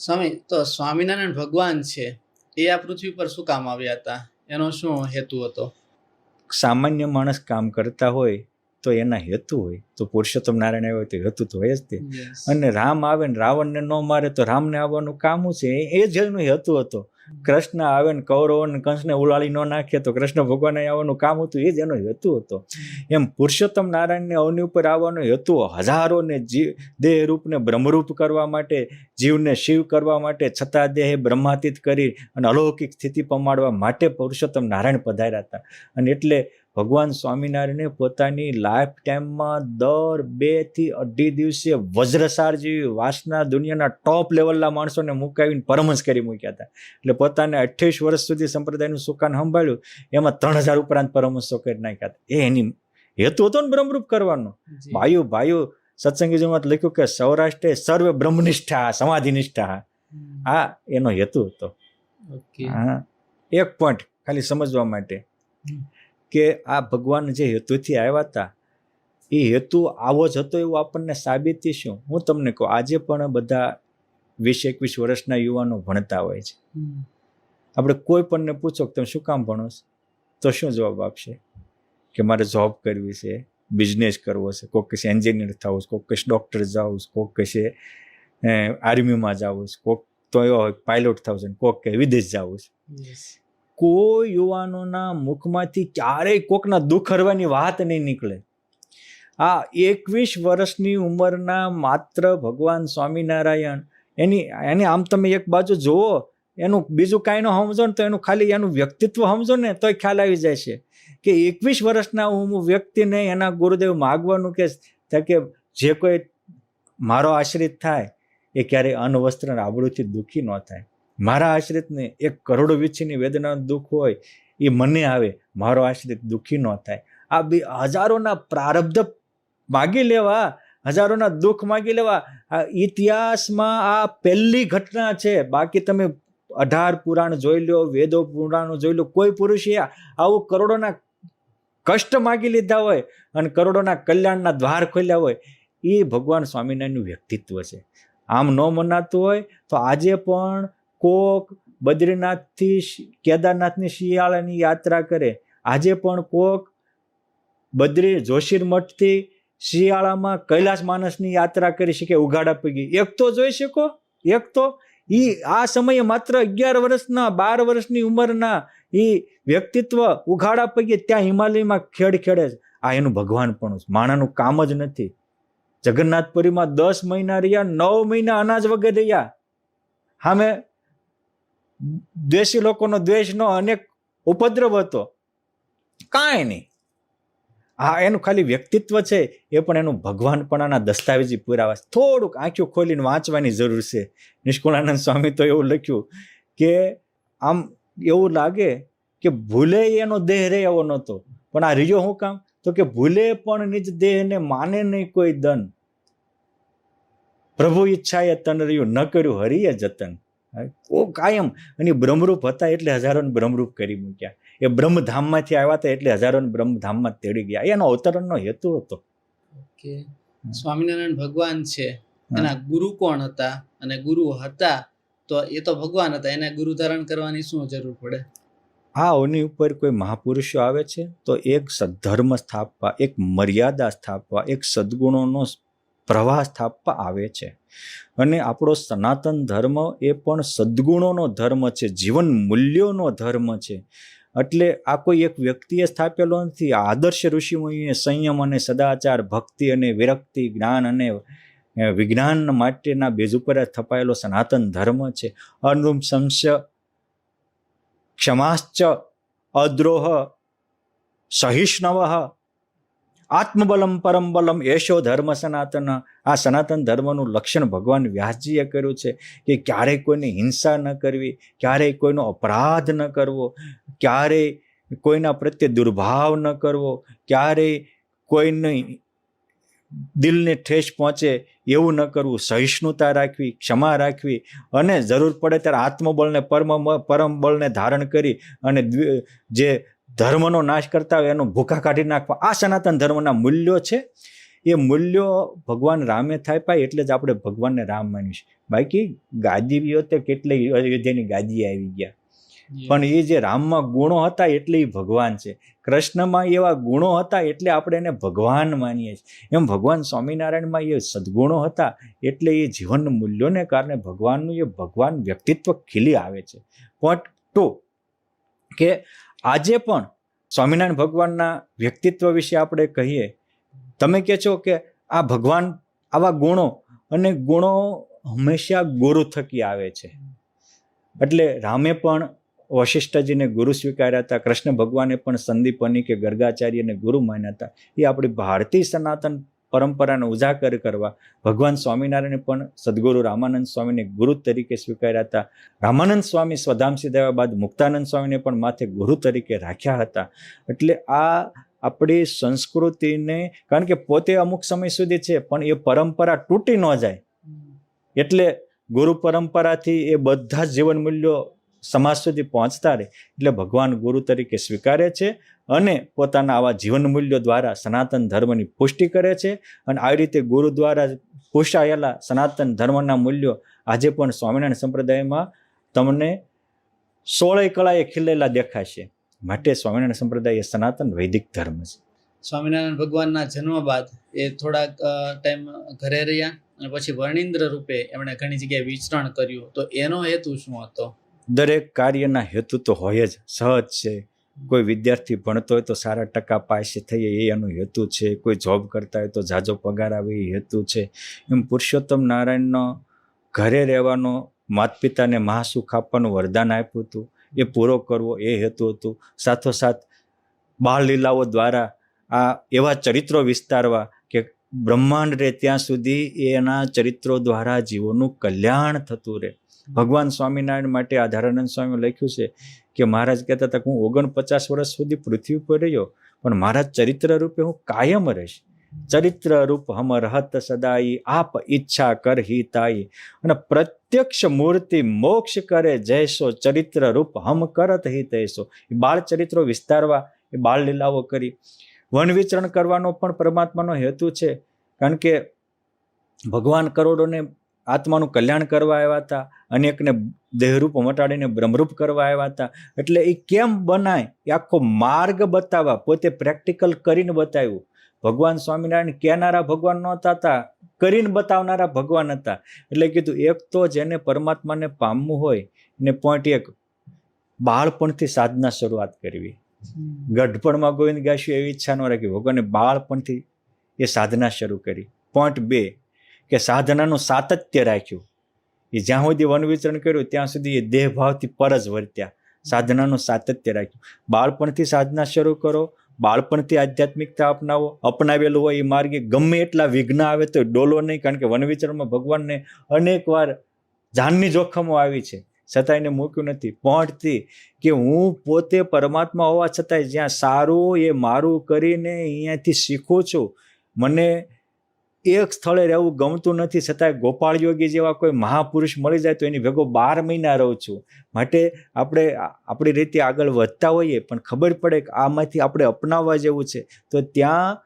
સ્વામી, તો સ્વામિનારાયણ ભગવાન છે એ આ પૃથ્વી પર શું કામ આવ્યા હતા? એનો શું હેતુ હતો? સામાન્ય માણસ કામ કરતા હોય તો એના હેતુ હોય, તો પુરુષોત્તમ નારાયણ આવ્યો તો હેતુ તો હોય જ તે. અને રામ આવે ને રાવણને ન મારે તો રામને આવવાનું કામ છે, એ જ એનો હેતુ હતો. કૃષ્ણ આવે ને કૌરવ ને કંસને ઉલાળી ન નાખે તો કૃષ્ણ ભગવાન આવવાનું કામ હતું, એ જ એનો હેતુ હતો. એમ પુરુષોત્તમ નારાયણને અવની ઉપર આવવાનો હેતુ હજારોને દેહ રૂપને બ્રહ્મરૂપ કરવા માટે, જીવને શિવ કરવા માટે, છતાં દેહ બ્રહ્માતીત કરી અને અલૌકિક સ્થિતિ પમાડવા માટે પુરુષોત્તમ નારાયણ પધાર્યા હતા. અને એટલે ભગવાન સ્વામિનારાયણે પોતાની લાઈફ ટાઈમમાં દર 2 થી 2.5 દિવસે વજ્રસાર જેવી વાસના દુનિયાના ટોપ લેવલના માણસોને મુકાવીને પરમહંસ કરી મૂક્યા હતા. એટલે પોતાને 28 વર્ષ સુધી સંપ્રદાયનું સુકાન સંભાળ્યું, એમાં 3000 ઉપરાંત પરમહંસો કરી નાખ્યા હતા. એ એની હેતુ હતો ને બ્રહ્મરૂપ કરવાનો. ભાઈઓ સત્સંગીજીમાં લખ્યું કે સૌરાષ્ટ્રે સર્વે બ્રહ્મનિષ્ઠા સમાધિનિષ્ઠા, આ એનો હેતુ હતો. હા, એક પોઈન્ટ ખાલી સમજવા માટે કે આ ભગવાન જે હેતુથી આવ્યા હતા એ હેતુ આવો જ હતો એવું આપણને સાબિતી શું? હું તમને કહું, આજે પણ બધા 20-21 વર્ષના યુવાનો ભણતા હોય છે. આપણે કોઈ પણને પૂછો કે તમે શું કામ ભણો છો, તો શું જવાબ આપશે? કે મારે જોબ કરવી છે, બિઝનેસ કરવો છે, કોઈક કહેશે એન્જિનિયર થવું છે, કોઈક કહેશે ડૉક્ટર જવું છે, કોઈક કહેશે આર્મીમાં જવું છે, કોઈક તો એવો પાયલોટ થવું છે, કોઈક કે વિદેશ જવું છે. કોઈ યુવાનોના મુખમાંથી ક્યારેય કોકના દુઃખ હરવાની વાત નહીં નીકળે. આ 21 વર્ષની ઉંમરના માત્ર ભગવાન સ્વામિનારાયણ, એની આમ તમે એક બાજુ જુઓ, એનું બીજું કાંઈ ન સમજો ને તો એનું ખાલી એનું વ્યક્તિત્વ સમજો ને તોય ખ્યાલ આવી જાય છે કે 21 વર્ષના વ્યક્તિને એના ગુરુદેવ માગવાનું કે જે કોઈ મારો આશ્રિત થાય એ ક્યારેય અન્ન વસ્ત્ર આબરૂથી દુઃખી ન થાય. મારા આશ્રિતને 1 કરોડ વીછીની વેદનાનું દુઃખ હોય એ મને આવે, મારો આશ્રિત દુઃખી ન થાય. આ હજારોના પ્રારબ્ધ માગી લેવા, હજારોના દુઃખ માગી લેવા, આ ઇતિહાસમાં આ પહેલી ઘટના છે. બાકી તમે 18 પુરાણ જોઈ લો, વેદો પુરાણો જોઈ લો, કોઈ પુરુષે આવું કરોડોના કષ્ટ માગી લીધા હોય અને કરોડોના કલ્યાણના દ્વાર ખોલ્યા હોય, એ ભગવાન સ્વામિનારાયણનું વ્યક્તિત્વ છે. આમ ન મનાતું હોય તો આજે પણ કોક બદ્રીનાથથી કેદારનાથની શિયાળાની યાત્રા કરે, આજે પણ કોક જોશીર મઠથી શિયાળામાં કૈલાસ માનસની યાત્રા કરી શકે ઉઘાડા પગી. એક તો જોઈ શકો, એક તો આ સમયે માત્ર 11 વર્ષના 12 વર્ષની ઉંમરના એ વ્યક્તિત્વ ઉઘાડા પગે ત્યાં હિમાલયમાં ખેડે છે. આ એનું ભગવાન પણ માણાનું કામ જ નથી. જગન્નાથપુરીમાં 10 મહિના રહ્યા, 9 મહિના અનાજ વગર રહ્યા. સામે દ્વેષી લોકોનો દ્વેષનો અનેક ઉપદ્રવ હતો, કાંઈ નહીં. હા, એનું ખાલી વ્યક્તિત્વ છે, એ પણ એનું ભગવાનપણાના દસ્તાવેજી પુરાવા. થોડુંક આંખો ખોલીને વાંચવાની જરૂર છે. નિષ્કુળાનંદ સ્વામી તો એવું લખ્યું કે આમ એવું લાગે કે ભૂલે એનો દેહ રહે એવો નહોતો, પણ આ રીયો શું કામ? તો કે ભૂલે પણ નિજ દેહને માને નહીં કોઈ દન, પ્રભુ ઈચ્છાએ તન રહ્યું, ન કર્યું હરિએ જતન. કાયમ અને બ્રહ્મરૂપ હતા એટલે હજારોને બ્રહ્મરૂપ કરી મૂક્યા. એ બ્રહ્મધામમાંથી આવ્યા હતા એટલે હજારોને બ્રહ્મધામમાં તેડી ગયા. એનો અવતરણનો હેતુ હતો. સ્વામિનારાયણ ભગવાન છે, એના ગુરુ કોણ હતા? અને ગુરુ હતા તો એ તો ભગવાન હતા, એને ગુરુ ધારણ કરવાની શું જરૂર પડે? આ ઓની ઉપર કોઈ મહાપુરુષો આવે છે તો એક સદ્ધર્મ સ્થાપવા, એક મર્યાદા સ્થાપવા, એક સદગુણોનો પ્રવાહ સ્થાપવા આવે છે. અને આપણો સનાતન ધર્મ એ પણ સદગુણોનો ધર્મ છે, જીવન મૂલ્યોનો ધર્મ છે. એટલે આ કોઈ એક વ્યક્તિએ સ્થાપેલો નથી. આદર્શ ઋષિમુનિએ સંયમ અને સદાચાર, ભક્તિ અને વિરક્તિ, જ્ઞાન અને વિજ્ઞાન માટેના બેઝ ઉપર સ્થપાયેલો સનાતન ધર્મ છે. અનુશંસ્ય ક્ષમાશ્ચ અદ્રોહ સહિષ્ણવ આત્મબલમ પરમ બલમ એશો ધર્મ સનાતન. આ સનાતન ધર્મનું લક્ષણ ભગવાન વ્યાસજીએ કર્યું છે કે ક્યારેય કોઈને હિંસા ન કરવી, ક્યારેય કોઈનો અપરાધ ન કરવો, ક્યારેય કોઈના પ્રત્યે દુર્ભાવ ન કરવો, ક્યારેય કોઈને દિલને ઠેસ પહોંચે એવું ન કરવું, સહિષ્ણુતા રાખવી, ક્ષમા રાખવી, અને જરૂર પડે ત્યારે આત્મબળને પરમ બળને ધારણ કરી અને જે ધર્મનો નાશ કરતા હોય એનો ભૂખા કાઢી નાખવા. આ સનાતન ધર્મના મૂલ્યો છે. એ મૂલ્યો ભગવાન રામે થાપ્યા એટલે જ આપણે ભગવાનને રામ માનીશું. બાકી ગાદીઓ તો કેટલી અયોધ્યાની ગાદી આવી ગયા, પણ એ જે રામમાં ગુણો હતા એટલે એ ભગવાન છે, કૃષ્ણમાં એવા ગુણો હતા એટલે આપણે એને ભગવાન માનીએ છીએ. એમ ભગવાન સ્વામિનારાયણમાં એ સદગુણો હતા એટલે એ જીવન મૂલ્યોને કારણે ભગવાનનું એ ભગવાન વ્યક્તિત્વ ખીલી આવે છે. પોઈન્ટ 2 કે આજે પણ સ્વામિનારાયણ ભગવાનના વ્યક્તિત્વ વિશે આપણે કહીએ, તમે કહે છો કે આ ભગવાન આવા ગુણો, અને ગુણો હંમેશા ગુરુ થકી આવે છે. એટલે રામે પણ વશિષ્ઠજીને ગુરુ સ્વીકાર્યા હતા, કૃષ્ણ ભગવાને પણ સંદીપની કે ગર્ગાચાર્યને ગુરુ માન્યા હતા. એ આપણી ભારતીય સનાતન પરંપરાને ઉજાગર કરવા ભગવાન સ્વામિનારાયણે પણ સદગુરુ રામાનંદ સ્વામીને ગુરુ તરીકે સ્વીકાર્યા હતા. રામાનંદ સ્વામી સ્વધામ સિધાવ્યા બાદ મુક્તાનંદ સ્વામીને પણ માથે ગુરુ તરીકે રાખ્યા હતા. એટલે આ આપણી સંસ્કૃતિને, કારણ કે પોતે અમુક સમય સુધી છે પણ એ પરંપરા તૂટી ન જાય, એટલે ગુરુ પરંપરાથી એ બધા જ જીવન મૂલ્યો સમાજ સુધી પહોંચતા રહે, એટલે ભગવાન ગુરુ તરીકે સ્વીકારે છે અને પોતાના આવા જીવન મૂલ્યો દ્વારા સનાતન ધર્મની પુષ્ટિ કરે છે. અને આવી રીતે ગુરુ દ્વારા પોષાયેલા સનાતન ધર્મના મૂલ્યો આજે પણ સ્વામિનારાયણ સંપ્રદાયમાં તમને 16 કળાએ ખીલેલા દેખાશે. માટે સ્વામિનારાયણ સંપ્રદાય એ સનાતન વૈદિક ધર્મ છે. સ્વામિનારાયણ ભગવાનના જન્મ બાદ એ થોડાક ટાઈમ ઘરે રહ્યા અને પછી વર્ણિન્દ્ર રૂપે એમણે ઘણી જગ્યાએ વિચરણ કર્યું. તો એનો હેતુ શું હતો? દરેક કાર્યના હેતુ તો હોય જ, સહજ છે. કોઈ વિદ્યાર્થી ભણતો હોય તો સારા ટકા પાસ થઈએ એ એનો હેતુ છે, કોઈ જોબ કરતા હોય તો ઝાઝો પગાર આવે એ હેતુ છે. એમ પુરુષોત્તમ નારાયણનો ઘરે રહેવાનો, માતા પિતાને મહાસુખ આપવાનું વરદાન આપ્યું હતું, એ પૂરો કરવો એ હેતુ હતું. સાથોસાથ બાળ લીલાઓ દ્વારા આ એવા ચરિત્રો વિસ્તારવા કે બ્રહ્માંડ રહે ત્યાં સુધી એના ચરિત્રો દ્વારા જીવોનું કલ્યાણ થતું રહે. ભગવાન સ્વામિનારાયણ માટે આધારાનંદ સ્વામી લખ્યું છે કે મહારાજ કહેતા હતા કે હું 49 વર્ષ સુધી પૃથ્વી ઉપર રહ્યો, પણ મારા ચરિત્ર રૂપે હું કાયમ રહીશ. ચરિત્ર રૂપ હમ રહત સદાઈ, આપ ઈચ્છા કર હિતાઈ. અને પ્રત્યક્ષ મૂર્તિ મોક્ષ કરે જૈસો, ચરિત્ર રૂપ હમ કરત હિત એસો. એ બાળ ચરિત્રો વિસ્તારવા, એ બાળ લીલાઓ કરી. વન વિચરણ કરવાનો પણ પરમાત્માનો હેતુ છે, કારણ કે ભગવાન કરોડોને આત્માનું કલ્યાણ કરવા આવ્યા હતા, અનેકને દેહરૂપ મટાડીને બ્રહ્મરૂપ કરવા આવ્યા હતા. એટલે એ કેમ બનાય એ આખો માર્ગ બતાવવા, પોતે પ્રેક્ટિકલ કરીને બતાવ્યું. ભગવાન સ્વામિનારાયણ કહેનારા ભગવાન નહોતા હતા, કરીને બતાવનારા ભગવાન હતા. એટલે કીધું એક તો જેને પરમાત્માને પામવું હોય એને પોઈન્ટ 1 બાળપણથી સાધના શરૂઆત કરવી. ગઢપણમાં ગોવિંદ ગાશ્યું એવી ઈચ્છા ન રાખી, ભગવાને બાળપણથી એ સાધના શરૂ કરી. પોઈન્ટ 2 કે સાધનાનું સાતત્ય રાખ્યું. એ જ્યાં સુધી વન વિચરણ કર્યું ત્યાં સુધી એ દેહભાવથી પર જ વર્ત્યા. સાધનાનું સાતત્ય રાખ્યું. બાળપણથી સાધના શરૂ કરો, બાળપણથી આધ્યાત્મિકતા અપનાવો. અપનાવેલું હોય એ માર્ગે ગમે એટલા વિઘ્ન આવે તો ડોલો નહીં, કારણ કે વન વિચરણમાં ભગવાનને અનેક વાર જાનની જોખમો આવી છે, છતાં એને મૂક્યું નથી. પહોંચતી કે હું પોતે પરમાત્મા હોવા છતાંય જ્યાં સારું એ મારું કરીને અહીંયાથી શીખું છું, મને એક સ્થળે રહેવું ગમતું નથી, છતાંય ગોપાળ યોગી જેવા કોઈ મહાપુરુષ મળી જાય તો એની ભેગો 12 મહિના રહું છું. માટે આપણે આપણી રીતે આગળ વધતા હોઈએ પણ ખબર પડે કે આમાંથી આપણે અપનાવવા જેવું છે, તો ત્યાં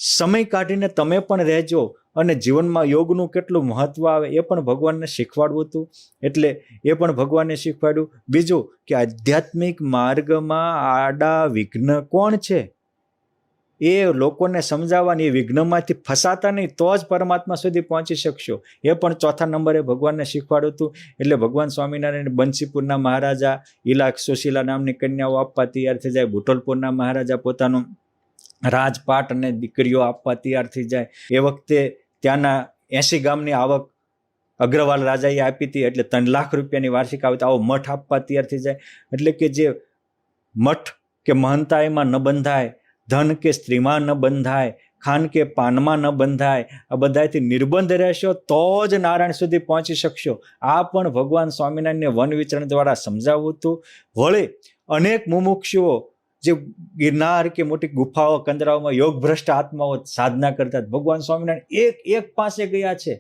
સમય કાઢીને તમે પણ રહેજો. અને જીવનમાં યોગનું કેટલું મહત્વ આવે એ પણ ભગવાનને શીખવાડવું હતું, એટલે એ પણ ભગવાનને શીખવાડ્યું. બીજું કે આધ્યાત્મિક માર્ગમાં આડા વિઘ્ન કોણ છે એ લોકોને સમજાવવાની, એ વિઘ્નમાંથી ફસાતા નહીં તો જ પરમાત્મા સુધી પહોંચી શકશો, એ પણ 4થા નંબરે ભગવાનને શીખવાડ્યું હતું. એટલે ભગવાન સ્વામિનારાયણ બંસીપુરના મહારાજા ઇલાક સુશીલા નામની કન્યાઓ આપવા તૈયાર થઈ જાય, બુટોલપુરના મહારાજા પોતાનું રાજપાટ અને દીકરીઓ આપવા તૈયાર થઈ જાય. એ વખતે ત્યાંના 80 ગામની આવક અગ્રવાલ રાજાએ આપી હતી, એટલે 3 લાખ રૂપિયાની વાર્ષિક આવક, આવો મઠ આપવા તૈયાર થઈ જાય. એટલે કે જે મઠ કે મહંતાઈમાં ન બંધાય, ધન કે સ્ત્રીમાં ન બંધાય, ખાન કે પાનમાં ન બંધાય, આ બધાથી નિર્બંધ રહેશો તો જ નારાયણ સુધી પહોંચી શકશો. આ પણ ભગવાન સ્વામિનારાયણને વન વિચરણ દ્વારા સમજાવવું હતું. વળી અનેક મુમુક્ષુઓ જે ગિરનાર કે મોટી ગુફાઓ કંદરાઓમાં યોગ ભ્રષ્ટ આત્માઓ સાધના કરતા, ભગવાન સ્વામિનારાયણ એક પાસે ગયા છે.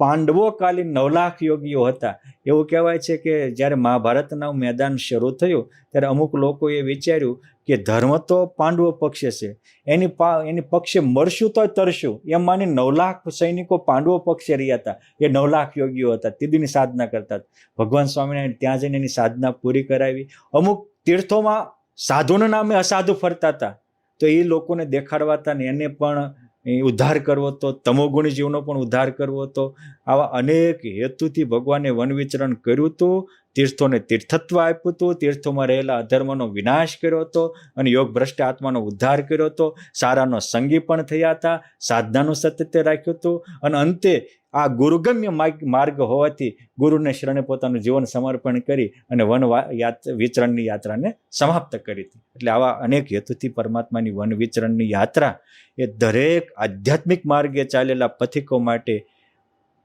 પાંડવો કાલીન 9 લાખ યોગીઓ હતા. એવું કહેવાય છે કે જ્યારે મહાભારતના મેદાન શરૂ થયું ત્યારે અમુક લોકોએ વિચાર્યું કે ધર્મ તો પાંડવો પક્ષે છે, એની પક્ષે મળશું તો તરશું એમ માની 9 લાખ સૈનિકો પાંડવો પક્ષે રહ્યા હતા. એ 9 લાખ યોગીઓ હતા, તીદીની સાધના કરતા હતા. ભગવાન સ્વામિનારાયણ ત્યાં જઈને એની સાધના પૂરી કરાવી. અમુક તીર્થોમાં સાધુના નામે અસાધુ ફરતા હતા, તો એ લોકોને દેખાડવા હતા ને એને પણ ઉદ્ધાર કરવો હતો, તમોગુણી જીવનો પણ ઉદ્ધાર કરવો હતો. આવા અનેક હેતુથી ભગવાને વન વિચરણ કર્યું હતું, તીર્થોને તીર્થત્વ આપ્યું હતું, તીર્થોમાં રહેલા અધર્મનો વિનાશ કર્યો હતો અને યોગ ભ્રષ્ટ આત્માનો ઉદ્ધાર કર્યો હતો. સારાનો સંગી પણ થયા હતા, સાધનાનું સાતત્ય રાખ્યું હતું અને અંતે આ ગુરુગમ્ય માર્ગ હોવાથી ગુરુને શરણે પોતાનું જીવન સમર્પણ કરી અને વન વિચરણની યાત્રાને સમાપ્ત કરી હતી. એટલે આવા અનેક હેતુથી પરમાત્માની વન વિચરણની યાત્રા એ દરેક આધ્યાત્મિક માર્ગે ચાલેલા પથિકો માટે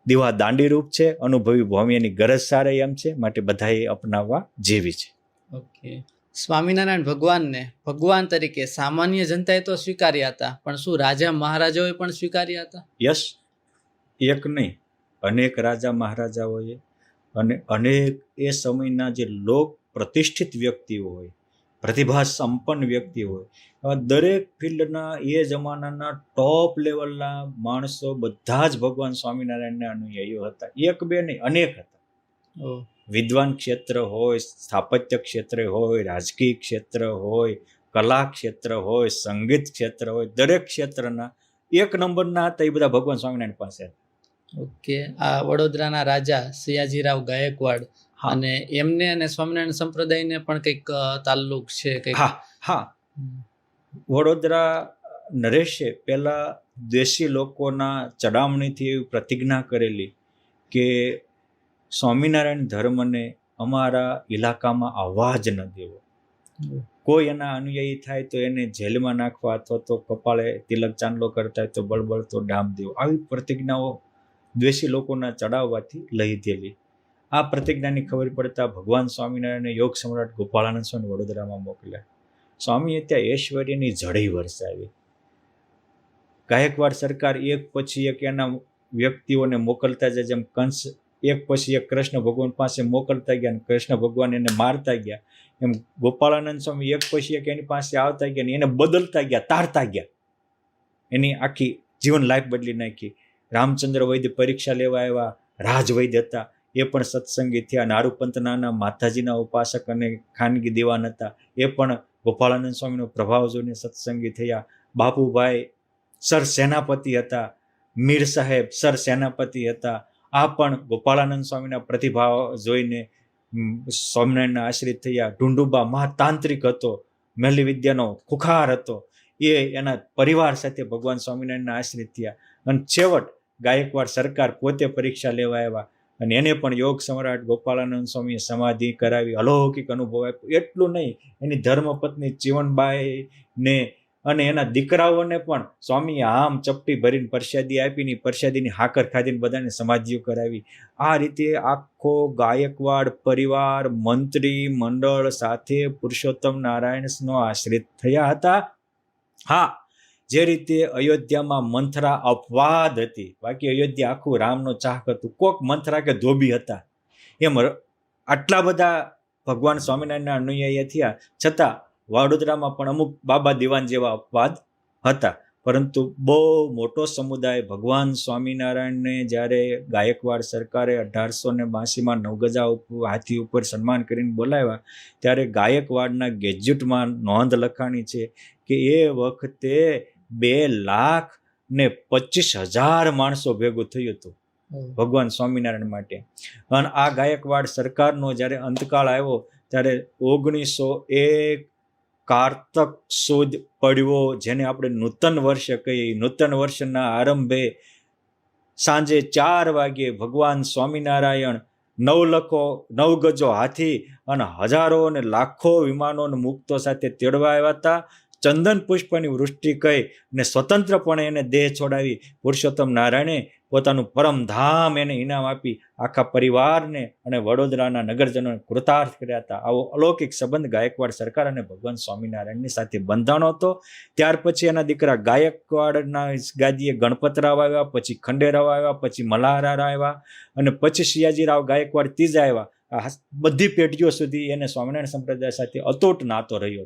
દીવા દાંડીરૂપ છે. અનુભવી ભૌમ્યની ગરજ સારે એમ છે, માટે બધાએ અપનાવવા જેવી છે. ઓકે, સ્વામિનારાયણ ભગવાનને ભગવાન તરીકે સામાન્ય જનતાએ તો સ્વીકાર્યા હતા, પણ શું રાજા મહારાજાઓએ પણ સ્વીકાર્યા હતા? યસ, એક નહીં, અનેક રાજા મહારાજાઓએ અને અનેક એ સમયના જે લોક પ્રતિષ્ઠિત વ્યક્તિઓ હોય, પ્રતિભા સંપન્ન વ્યક્તિ હોય, દરેક ફિલ્ડના એ જમાનાના ટોપ લેવલના માણસો બધા જ ભગવાન સ્વામિનારાયણના અનુયાયીઓ હતા. એક બે નહીં, અનેક હતા. વિદ્વાન ક્ષેત્ર હોય, સ્થાપત્ય ક્ષેત્ર હોય, રાજકીય ક્ષેત્ર હોય, કલા ક્ષેત્ર હોય, સંગીત ક્ષેત્ર હોય, દરેક ક્ષેત્રના એક નંબરના હતા. એ બધા ભગવાન સ્વામિનારાયણ પાસે હતા. ઓકે, આ વડોદરાના રાજા સયાજીરાવ ગાયકવાડ અને એમને અને સ્વામિનારાયણ સંપ્રદાયને પણ કંઈક તાલ્લુક છે કંઈક? હા, વડોદરા નરેશે પહેલા દેશી લોકોના ચડામણીથી એવી પ્રતિજ્ઞા કરેલી કે સ્વામિનારાયણ ધર્મને અમારા ઇલાકામાં આવવા જ ન દેવો. કોઈ એના અનુયાયી થાય તો એને જેલમાં નાખવા અથવા તો કપાળે તિલક ચાંદલો કરતા હોય તો બળબળ તો ડામ દેવો. આવી પ્રતિજ્ઞાઓ દ્વેષી લોકોના ચડાવવાથી લીધેલી. આ પ્રતિજ્ઞાની ખબર પડતા ભગવાન સ્વામિનારાયણને યોગ સમ્રાટ ગોપાળાનંદ સ્વામી વડોદરામાં મોકલ્યા. સ્વામીએ ત્યાં ઐશ્વર્યની ઝડી વરસાવી. ગાયકવાડ સરકાર એક પછી એક એના વ્યક્તિઓને મોકલતા જાય, જેમ કંસ એક પછી એક કૃષ્ણ ભગવાન પાસે મોકલતા ગયા અને કૃષ્ણ ભગવાન એને મારતા ગયા, એમ ગોપાળાનંદ સ્વામી એક પછી એક એની પાસે આવતા ગયા ને એને બદલતા ગયા, તારતા ગયા. એની આખી જીવન લાઈફ બદલી નાખી. રામચંદ્ર વૈદ્ય પરીક્ષા લેવા આવ્યા, રાજ વૈદ્ય હતા, એ પણ સત્સંગી થયા. નારૂપંતના માતાજીના ઉપાસક અને ખાનગી દીવાન હતા, એ પણ ગોપાળાનંદ સ્વામીનો પ્રભાવ જોઈને સત્સંગી થયા. બાપુભાઈ સર સેનાપતિ હતા, મીર સાહેબ સર સેનાપતિ હતા, આ પણ ગોપાળાનંદ સ્વામીના પ્રતિભાવ જોઈને સ્વામિનારાયણના આશ્રિત થયા. ઢુંડુબા મહાતાંત્રિક હતો, મેલી વિદ્યાનો ખુખાર હતો, એ એના પરિવાર સાથે ભગવાન સ્વામિનારાયણના આશ્રિત થયા. અને છેવટ ગાયકવાડ સરકાર પોતે પરીક્ષા લેવા આવ્યા અને એને પણ યોગ સમ્રાટ ગોપાળાનંદ સ્વામીએ સમાધિ કરાવી, અલૌકિક અનુભવ આપ્યો. એટલું નહીં, એની ધર્મપત્ની ચીવણબાઈને અને એના દીકરાઓને પણ સ્વામીએ આમ ચપટી ભરીને પ્રસાદી આપીને પ્રસાદીની હાકર ખાધીને બધાને સમાધિઓ કરાવી. આ રીતે આખો ગાયકવાડ પરિવાર મંત્રી મંડળ સાથે પુરુષોત્તમ નારાયણનો આશ્રિત થયા હતા. હા, જે રીતે અયોધ્યામાં મંથરા અપવાદ હતી, બાકી અયોધ્યા આખું રામનો ચાહક હતું. કોક મંથરા કે ધોબી હતા, એમ આટલા બધા ભગવાન સ્વામિનારાયણના અનુયાયી થયા છતાં વડોદરામાં પણ અમુક બાબા દિવાન જેવા અપવાદ હતા. પરંતુ બહુ મોટો સમુદાય ભગવાન સ્વામિનારાયણને જ્યારે ગાયકવાડ સરકારે 1882માં નવગજા હાથી ઉપર સન્માન કરીને બોલાવ્યા, ત્યારે ગાયકવાડના ગેજેટમાં નોંધ લખાણી છે કે એ વખતે 2,25,000 માણસો ભેગું થયું હતું ભગવાન સ્વામિનારાયણ માટે. અને આ ગાયકવાડ સરકારનો જ્યારે અંતકાળ આવ્યો ત્યારે 1901 કારતક સુદ પડવો, જેને આપણે નૂતન વર્ષ કહીએ, નૂતન વર્ષના આરંભે સાંજે 4 વાગ્યે ભગવાન સ્વામિનારાયણ 9 ગજો હાથી અને હજારો અને લાખો વિમાનો અને મુક્તો સાથે તેડવા આવ્યા હતા. ચંદન પુષ્પની વૃષ્ટિ કહી અને સ્વતંત્રપણે એને દેહ છોડાવી પુરુષોત્તમ નારાયણે પોતાનું પરમધામ એને ઇનામ આપી આખા પરિવારને અને વડોદરાના નગરજનોને કૃતાર્થ કર્યા હતા. આવો અલૌકિક સંબંધ ગાયકવાડ સરકાર અને ભગવાન સ્વામિનારાયણની સાથે બંધાણો હતો. ત્યાર પછી એના દીકરા ગાયકવાડના ગાદીએ ગણપતરાવ આવ્યા, પછી ખંડેરાવ આવ્યા, પછી મલ્હારરાવ આવ્યા અને પછી સયાજીરાવ ગાયકવાડ ત્રીજા આવ્યા. આ બધી પેઢીઓ સુધી એને સ્વામિનારાયણ સંપ્રદાય સાથે અતૂટ નાતો રહ્યો.